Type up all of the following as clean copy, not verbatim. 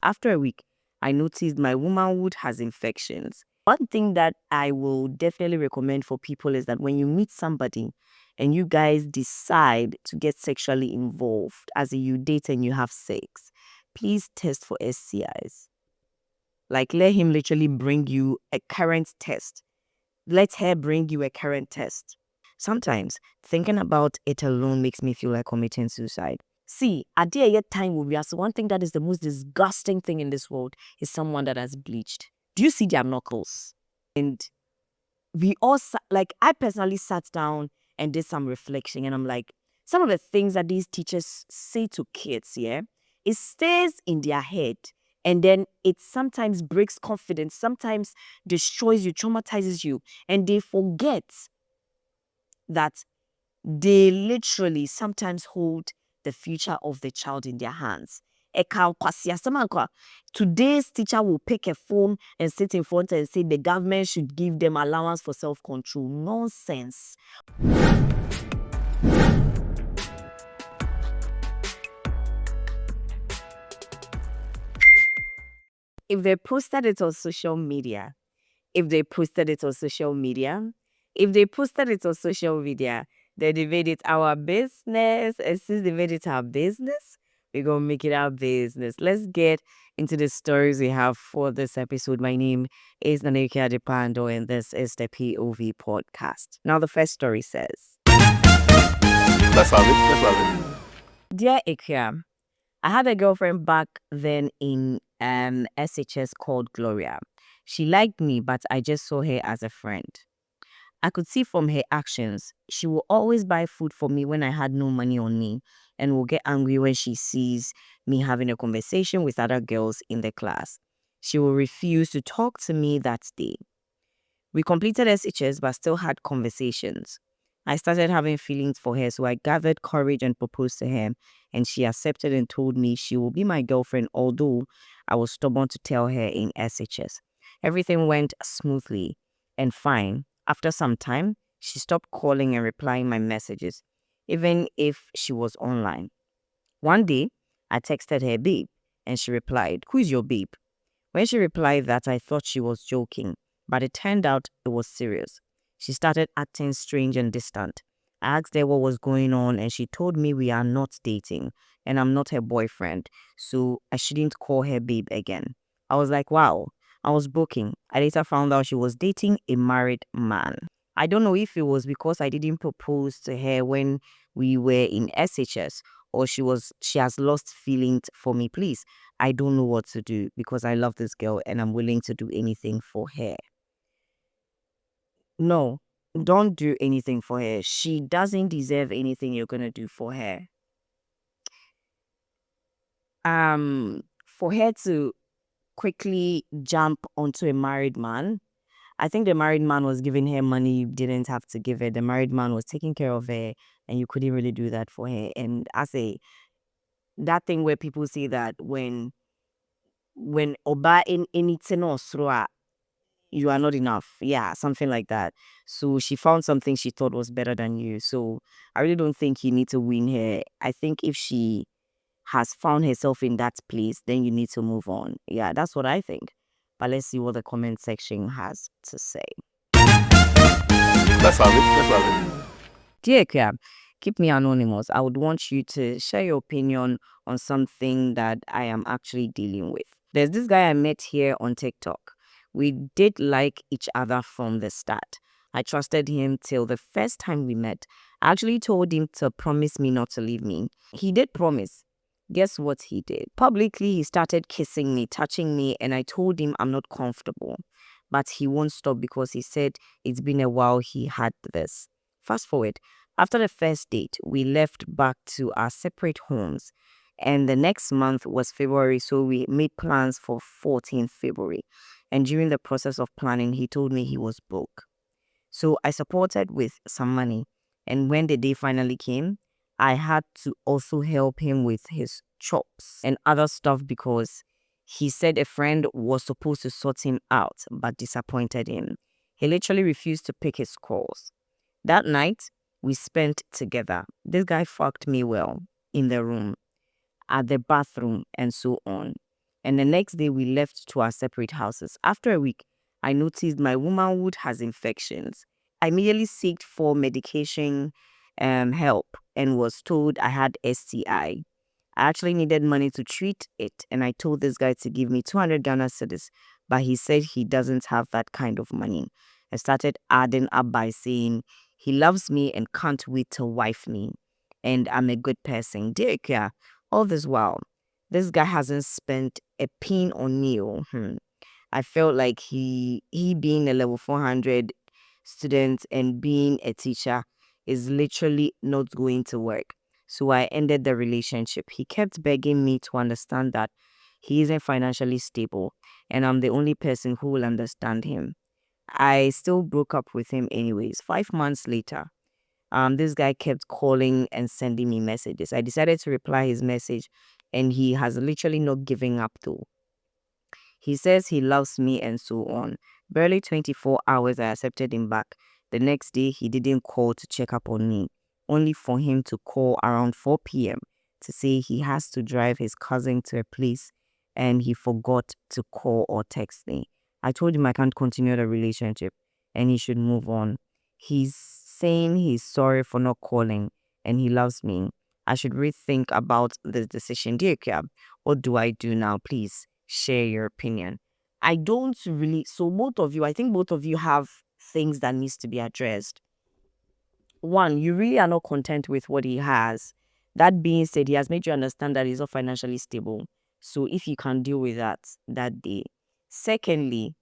After a week, I noticed my womanhood has infections. One thing that I will definitely recommend for people is that when you meet somebody and you guys decide to get sexually involved, as in you date and you have sex, please test for STIs. Like, let him literally bring you a current test. Let her bring you a current test. Sometimes thinking about it alone makes me feel like committing suicide. See, at the yet time will be, so one thing that is the most disgusting thing in this world is someone that has bleached. Do you see their knuckles? And we all like, I personally sat down and did some reflection, and I'm like, some of the things that these teachers say to kids, yeah, it stays in their head, and then it sometimes breaks confidence, sometimes destroys you, traumatizes you, and they forget that they literally sometimes hold the future of the child in their hands. Today's teacher will pick a phone and sit in front and say the government should give them allowance for self-control. Nonsense. If they posted it on social media, if they posted it on social media, if they posted it on social media, then they made it our business. And since they made it our business, we're going to make it our business. Let's get into the stories we have for this episode. My name is Nanekia Depando, and this is the POV podcast. Now, the first story says, Let's have it. Dear Ikea, I had a girlfriend back then in SHS called Gloria. She liked me, but I just saw her as a friend. I could see from her actions, she will always buy food for me when I had no money on me, and will get angry when she sees me having a conversation with other girls in the class. She will refuse to talk to me that day. We completed SHS but still had conversations. I started having feelings for her, so I gathered courage and proposed to her, and she accepted and told me she will be my girlfriend, although I was stubborn to tell her in SHS. Everything went smoothly and fine. After some time, she stopped calling and replying my messages, even if she was online. One day, I texted her babe, and she replied, "Who is your babe?" When she replied that, I thought she was joking, but it turned out it was serious. She started acting strange and distant. I asked her what was going on, and she told me we are not dating and I'm not her boyfriend, so I shouldn't call her babe again. I was like, wow. I was broken. I later found out she was dating a married man. I don't know if it was because I didn't propose to her when we were in SHS, or she has lost feelings for me. Please, I don't know what to do because I love this girl and I'm willing to do anything for her. No, don't do anything for her. She doesn't deserve anything you're gonna do for her. For her to quickly jump onto a married man, I think the married man was giving her money you didn't have to give her. The married man was taking care of her, and you couldn't really do that for her. And I say that thing where people say that when oba in anything or you are not enough. Yeah, something like that. So she found something she thought was better than you. So I really don't think you need to win her. I think if she has found herself in that place, then you need to move on. Yeah, that's what I think. But let's see what the comment section has to say. Let's have it. Dear Kia, keep me anonymous. I would want you to share your opinion on something that I am actually dealing with. There's this guy I met here on TikTok. We did like each other from the start. I trusted him till the first time we met. I actually told him to promise me not to leave me. He did promise. Guess what he did? Publicly, he started kissing me, touching me, and I told him I'm not comfortable. But he won't stop because he said it's been a while he had this. Fast forward, after the first date, we left back to our separate homes. And the next month was February, so we made plans for 14th February. And during the process of planning, he told me he was broke. So I supported with some money. And when the day finally came, I had to also help him with his chops and other stuff because he said a friend was supposed to sort him out but disappointed him. He literally refused to pick his calls. That night, we spent together. This guy fucked me well in the room, at the bathroom, and so on. And the next day, we left to our separate houses. After a week, I noticed my womanhood has infections. I immediately sought for medication help and was told I had STI. I actually needed money to treat it, and I told this guy to give me 200 Ghana cedis, but he said he doesn't have that kind of money. I started adding up by saying he loves me and can't wait to wife me, and I'm a good person. Dear Ikea, all this while, this guy hasn't spent a pin on me. I felt like he being a level 400 student and being a teacher is literally not going to work. So I ended the relationship. He kept begging me to understand that he isn't financially stable and I'm the only person who will understand him. I still broke up with him anyways. 5 months later, this guy kept calling and sending me messages. I decided to reply his message and he has literally not given up though. He says he loves me and so on. Barely 24 hours, I accepted him back. The next day, he didn't call to check up on me, only for him to call around 4 p.m. to say he has to drive his cousin to a place and he forgot to call or text me. I told him I can't continue the relationship and he should move on. He's saying he's sorry for not calling and he loves me. I should rethink about this decision. Dear Cab, what do I do now? Please share your opinion. I don't really, so both of you, I think both of you have things that needs to be addressed. One, you really are not content with what he has. That being said, he has made you understand that he's not financially stable. So if you can deal with that day. Secondly,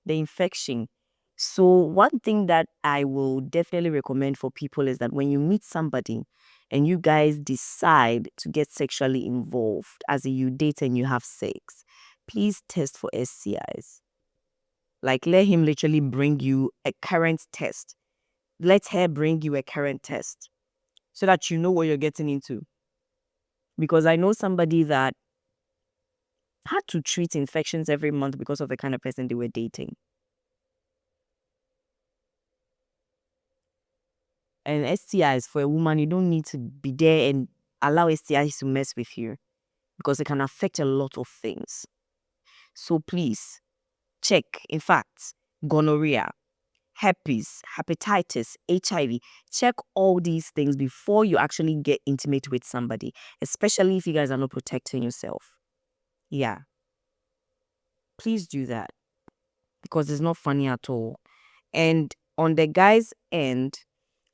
the infection. So one thing that I will definitely recommend for people is that when you meet somebody and you guys decide to get sexually involved, as in you date and you have sex, please test for STIs. Like let him literally bring you a current test. Let her bring you a current test so that you know what you're getting into. Because I know somebody that had to treat infections every month because of the kind of person they were dating. And STIs for a woman, you don't need to be there and allow STIs to mess with you because it can affect a lot of things. So please check. In fact, gonorrhea, herpes, hepatitis, HIV, check all these things before you actually get intimate with somebody, especially if you guys are not protecting yourself. Yeah. Please do that because it's not funny at all. And on the guy's end,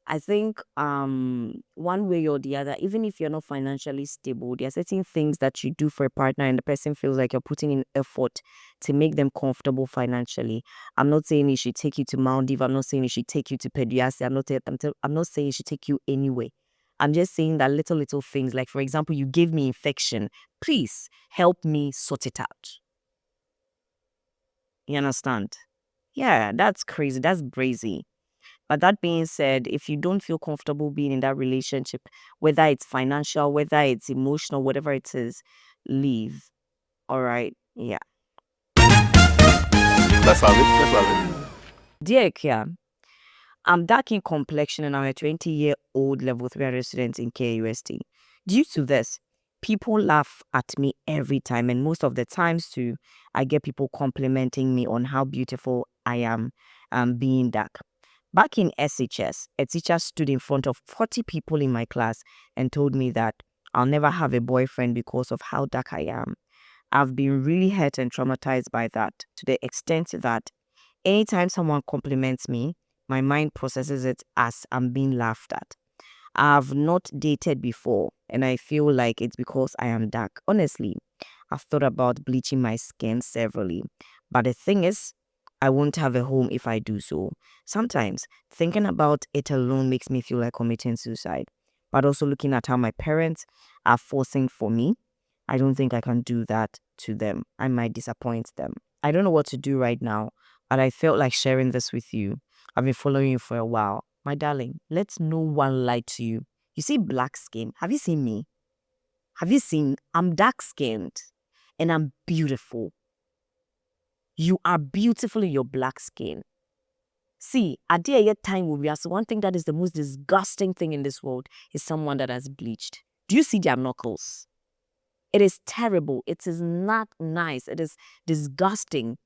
I think one way or the other, even if you're not financially stable, there are certain things that you do for a partner and the person feels like you're putting in effort to make them comfortable financially. I'm not saying he should take you to Maldives. I'm not saying he should take you to Pediasi. I'm not saying he should take you anywhere. I'm just saying that little things, like for example, you gave me infection. Please help me sort it out. You understand? Yeah, that's crazy. That's brazy. But that being said, if you don't feel comfortable being in that relationship, whether it's financial, whether it's emotional, whatever it is, leave. All right? Yeah. Let's have it. Let's have it. Dear Kia, I'm dark in complexion and I'm a 20-year-old level 300 student in KUST. Due to this, people laugh at me every time, and most of the times too, I get people complimenting me on how beautiful I am being dark. Back in SHS, a teacher stood in front of 40 people in my class and told me that I'll never have a boyfriend because of how dark I am. I've been really hurt and traumatized by that, to the extent that anytime someone compliments me, my mind processes it as I'm being laughed at. I've not dated before and I feel like it's because I am dark. Honestly, I've thought about bleaching my skin severally. But the thing is, I won't have a home if I do so. Sometimes thinking about it alone makes me feel like committing suicide. But also looking at how my parents are forcing for me, I don't think I can do that to them. I might disappoint them. I don't know what to do right now, but I felt like sharing this with you. I've been following you for a while. My darling, let no one lie to you. You see black skin. Have you seen me? Have you seen? I'm dark skinned and I'm beautiful. You are beautiful in your black skin. See, at the yet time will be as one thing that is the most disgusting thing in this world is someone that has bleached. Do you see their knuckles? It is terrible. It is not nice. It is disgusting.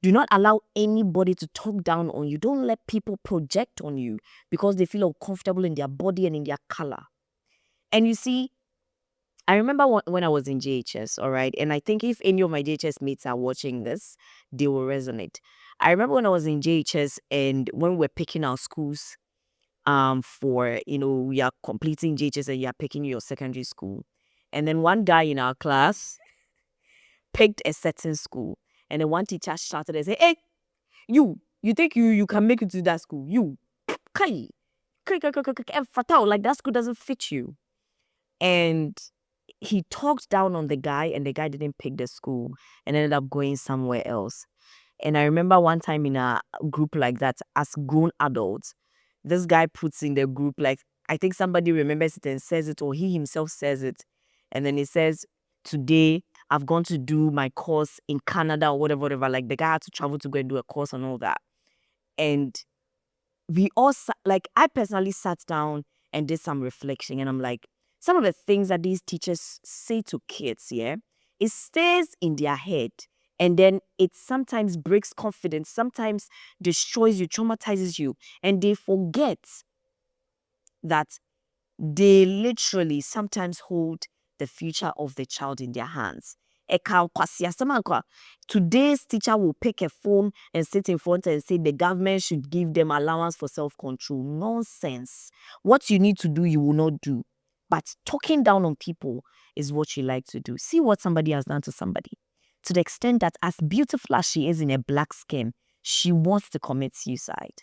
Do not allow anybody to talk down on you. Don't let people project on you because they feel uncomfortable in their body and in their color. And you see, I remember when I was in JHS, all right? And I think if any of my JHS mates are watching this, they will resonate. I remember when I was in JHS and when we're picking our schools for, we are completing JHS and you're picking your secondary school. And then one guy in our class picked a certain school. And then one teacher shouted and said, hey, you think you can make it to that school? You, kai, fatal, like that school doesn't fit you. And he talked down on the guy and the guy didn't pick the school and ended up going somewhere else. And I remember one time in a group like that, as grown adults, this guy puts in the group, like, I think somebody remembers it and says it, or he himself says it. And then he says, today I've gone to do my course in Canada or whatever. Like the guy had to travel to go and do a course and all that. And we all, I personally sat down and did some reflection. And I'm like, some of the things that these teachers say to kids, yeah, it stays in their head. And then it sometimes breaks confidence, sometimes destroys you, traumatizes you. And they forget that they literally sometimes hold the future of the child in their hands. Today's teacher will pick a phone and sit in front and say the government should give them allowance for self-control. Nonsense. What you need to do, you will not do. But talking down on people is what you like to do. See what somebody has done to somebody. To the extent that as beautiful as she is in a black skin, she wants to commit suicide.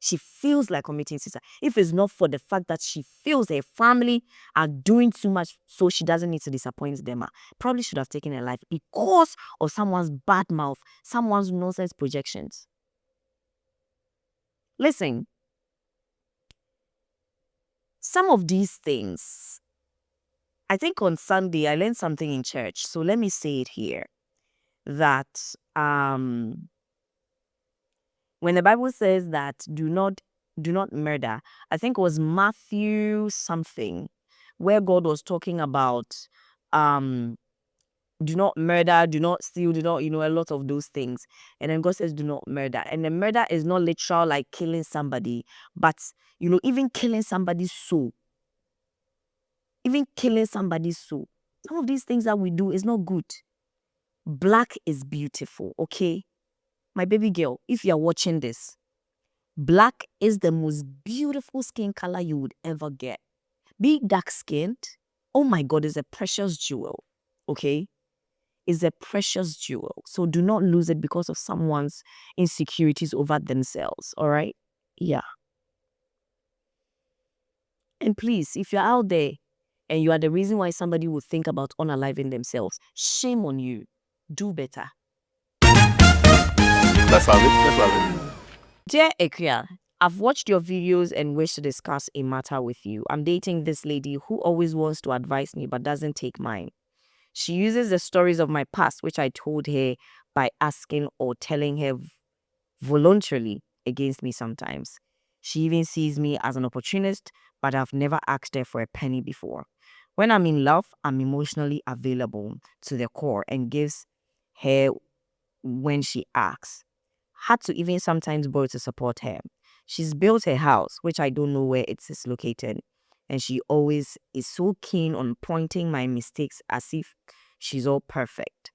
She feels like committing suicide. If it's not for the fact that she feels her family are doing too much, so she doesn't need to disappoint them, probably should have taken her life because of someone's bad mouth, someone's nonsense projections. Listen, some of these things, I think on Sunday I learned something in church, so let me say it here, that when the Bible says that do not murder, I think it was Matthew something, where God was talking about do not murder, do not steal, do not, a lot of those things. And then God says do not murder. And the murder is not literal like killing somebody, but even killing somebody's soul. Even killing somebody's soul. Some of these things that we do is not good. Black is beautiful, okay? My baby girl, if you're watching this, black is the most beautiful skin color you would ever get. Be dark-skinned, oh my God, is a precious jewel, okay? Is a precious jewel. So do not lose it because of someone's insecurities over themselves, all right? Yeah. And please, if you're out there and you are the reason why somebody would think about unaliving themselves, shame on you. Do better. Let's have it. Dear Ekia, I've watched your videos and wish to discuss a matter with you. I'm dating this lady who always wants to advise me but doesn't take mine. She uses the stories of my past, which I told her by asking or telling her voluntarily against me sometimes. She even sees me as an opportunist, but I've never asked her for a penny before. When I'm in love, I'm emotionally available to the core and gives her when she asks. Had to even sometimes borrow to support her. She's built her house, which I don't know where it is located. And she always is so keen on pointing my mistakes as if she's all perfect.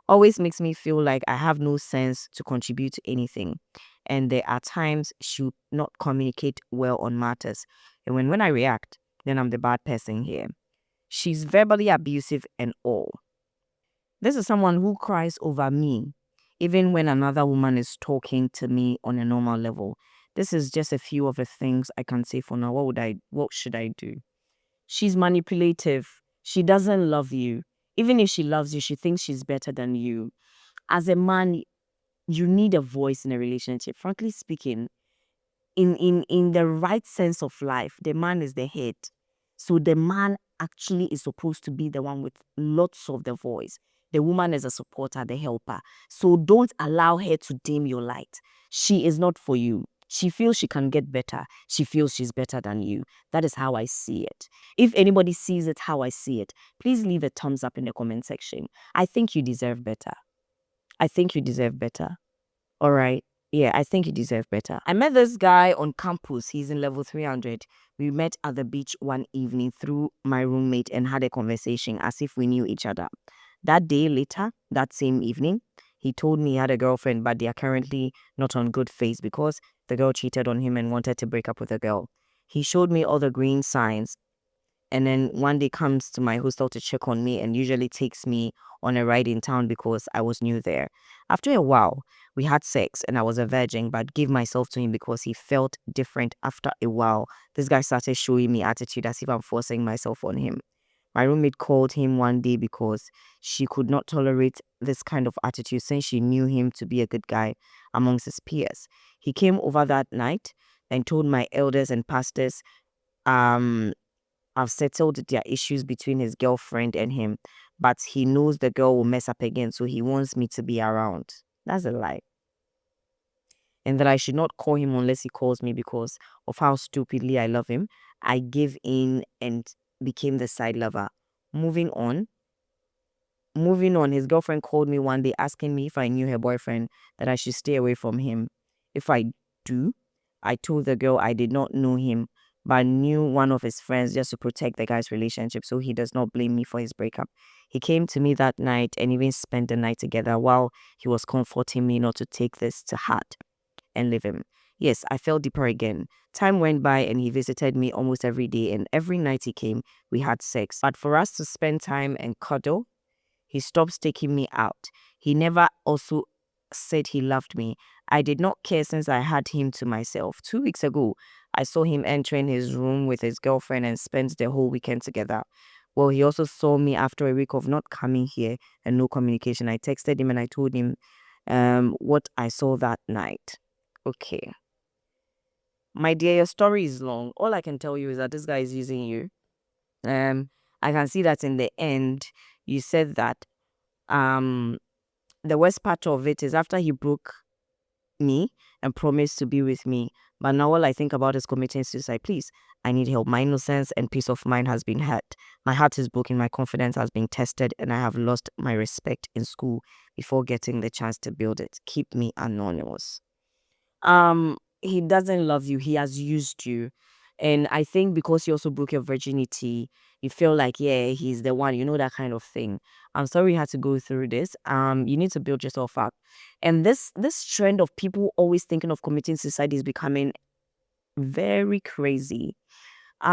Always makes me feel like I have no sense to contribute to anything. And there are times she would not communicate well on matters. And when I react, then I'm the bad person here. She's verbally abusive and all. This is someone who cries over me, even when another woman is talking to me on a normal level. This is just a few of the things I can say for now. What should I do? She's manipulative. She doesn't love you. Even if she loves you, she thinks she's better than you. As a man, you need a voice in a relationship. Frankly speaking, in the right sense of life, the man is the head. So the man actually is supposed to be the one with lots of the voice. The woman is a supporter, the helper. So don't allow her to dim your light. She is not for you. She feels she can get better. She feels she's better than you. That is how I see it. If anybody sees it how I see it, please leave a thumbs up in the comment section. I think you deserve better. I think you deserve better. All right. Yeah, I think you deserve better. I met this guy on campus. He's in level 300. We met at the beach one evening through my roommate and had a conversation as if we knew each other. That day later, that same evening, he told me he had a girlfriend, but they are currently not on good faith because the girl cheated on him and wanted to break up with the girl. He showed me all the green signs, and then one day comes to my hostel to check on me and usually takes me on a ride in town because I was new there. After a while, we had sex and I was a virgin, but gave myself to him because he felt different. After a while, this guy started showing me attitude as if I'm forcing myself on him. My roommate called him one day because she could not tolerate this kind of attitude since she knew him to be a good guy amongst his peers. He came over that night and told my elders and pastors I've settled their issues between his girlfriend and him, but he knows the girl will mess up again, so he wants me to be around. That's a lie. And that I should not call him unless he calls me because of how stupidly I love him. I gave in and became the side lover. Moving on, his girlfriend called me one day asking me if I knew her boyfriend, that I should stay away from him. If I do, I told the girl I did not know him, but knew one of his friends just to protect the guy's relationship so he does not blame me for his breakup. He came to me that night and even spent the night together while he was comforting me not to take this to heart and leave him. Yes, I fell deeper again. Time went by and he visited me almost every day, and every night he came, we had sex. But for us to spend time and cuddle, he stopped taking me out. He never also said he loved me. I did not care since I had him to myself. 2 weeks ago, I saw him entering his room with his girlfriend and spent the whole weekend together. Well, he also saw me after a week of not coming here and no communication. I texted him and I told him what I saw that night. Okay. My dear, your story is long. All I can tell you is that this guy is using you. I can see that in the end, you said that the worst part of it is after he broke me and promised to be with me, but now all I think about is committing suicide. Please, I need help. My innocence and peace of mind has been hurt. My heart is broken. My confidence has been tested, and I have lost my respect in school before getting the chance to build it. Keep me anonymous. He doesn't love you. He has used you. And I think because he also broke your virginity, you feel like, yeah, he's the one, that kind of thing. I'm sorry you had to go through this. You need to build yourself up. And this trend of people always thinking of committing suicide is becoming very crazy.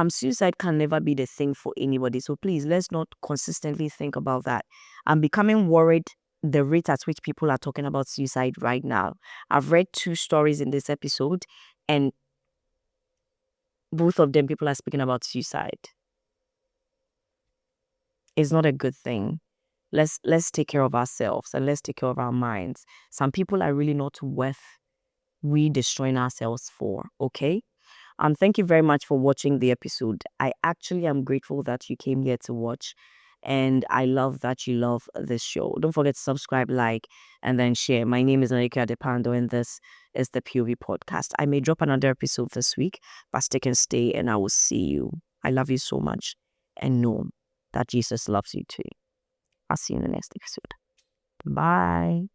Suicide can never be the thing for anybody. So please, let's not consistently think about that. I'm becoming worried the rate at which people are talking about suicide right now. I've read 2 stories in this episode, and both of them people are speaking about suicide. It's not a good thing. Let's take care of ourselves and let's take care of our minds. Some people are really not worth we destroying ourselves for, okay? Thank you very much for watching the episode. I actually am grateful that you came here to watch, and I love that you love this show. Don't forget to subscribe, like, and then share. My name is Annika Depando, and this is the POV podcast. I may drop another episode this week, but stick and stay, and I will see you. I love you so much, and know that Jesus loves you too. I'll see you in the next episode. Bye.